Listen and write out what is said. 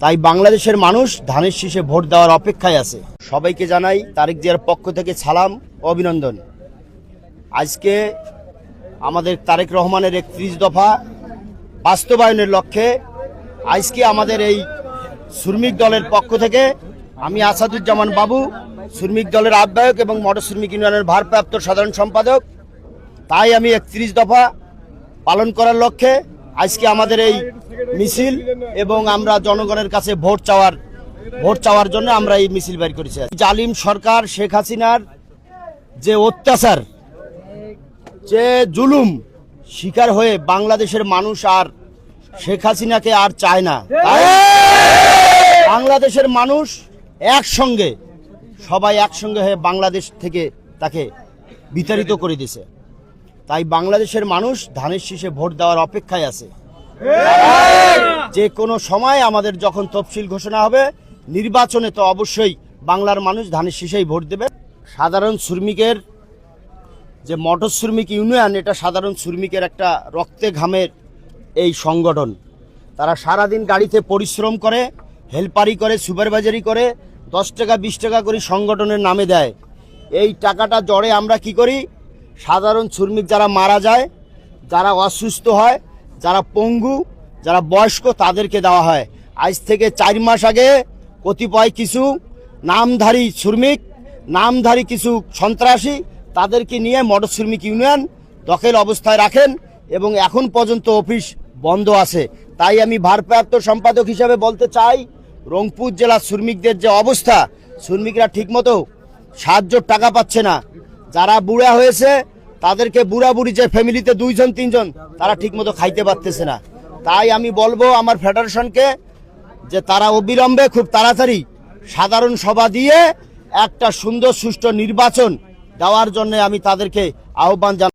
তাই বাংলাদেশের মানুষ ধানের শীষে ভোট দেওয়ার অপেক্ষায় আছে। সবাইকে জানাই তারেক জিয়ার পক্ষ থেকে সালাম ও অভিনন্দন। আজকে আমাদের তারেক রহমানের 31 দফা বাস্তবায়নের লক্ষ্যে আজকে আমাদের এই শ্রমিক দলের পক্ষ থেকে আমি আসাদুজ্জামান বাবু, শ্রমিক দলের আহ্বায়ক এবং মোটর শ্রমিক ইউনিয়নের ভারপ্রাপ্ত সাধারণ সম্পাদক, তাই আমি 31 দফা পালন করার লক্ষ্যে আজকে আমাদের এই মিছিল এবং আমরা জনগণের কাছে ভোট চাওয়ার জন্য আমরা এই মিছিল বের করেছি। জালিম সরকার শেখ হাসিনার যে অত্যাচার, যে জুলুম শিকার হয়ে বাংলাদেশের মানুষ আর শেখ হাসিনাকে আর চায় না। তাই বাংলাদেশের মানুষ সবাই একসঙ্গে হয়ে বাংলাদেশ থেকে তাকে বিতাড়িত করে দিয়েছে। তাই বাংলাদেশের মানুষ ধানের শীষে ভোট দেওয়ার অপেক্ষায় আছে। যে কোনো সময় আমাদের যখন তফসিল ঘোষণা হবে নির্বাচনে, তো অবশ্যই বাংলার মানুষ ধানের শীষেই ভোট দেবে। সাধারণ শ্রমিকের যে মোটর শ্রমিক ইউনিয়ন, এটা সাধারণ শ্রমিকের একটা রক্তে ঘামের এই সংগঠন। তারা সারাদিন গাড়িতে পরিশ্রম করে, হেল্পারি করে, সুপারভাইজারি করে, 10 টাকা 20 টাকা করে সংগঠনের নামে দেয়। এই টাকাটা জড়ে আমরা কি করি, সাধারণ শ্রমিক যারা মারা যায়, যারা অসুস্থ হয়, যারা পঙ্গু, যারা বয়স্ক, তাদেরকে দেওয়া হয়। আজ থেকে 4 মাস আগে কতিপয় কিছু নামধারী শ্রমিক, নামধারী কিছু সন্ত্রাসী, তাদেরকে নিয়ে মোটর শ্রমিক ইউনিয়ন দখল অবস্থায় রাখেন এবং এখন পর্যন্ত অফিস বন্ধ আছে। তাই আমি ভারপ্রাপ্ত সম্পাদক হিসাবে বলতে চাই, রংপুর জেলার শ্রমিকদের যে অবস্থা, শ্রমিকরা ঠিকমতো সাহায্যের টাকা পাচ্ছে না। যারা বুড়া হয়েছে তাদেরকে, বুড়া বুড়ি যে ফ্যামিলিতে 2 জন 3 জন, তারা ঠিকমতো খাইতে পারতেছে না। তাই আমি বলবো আমার ফেডারেশনকে যে তারা অবিলম্বে খুব তাড়াতাড়ি সাধারণ সভা দিয়ে একটা সুন্দর সুষ্ঠু নির্বাচন দেওয়ার জন্য আমি তাদেরকে আহ্বান জানাই।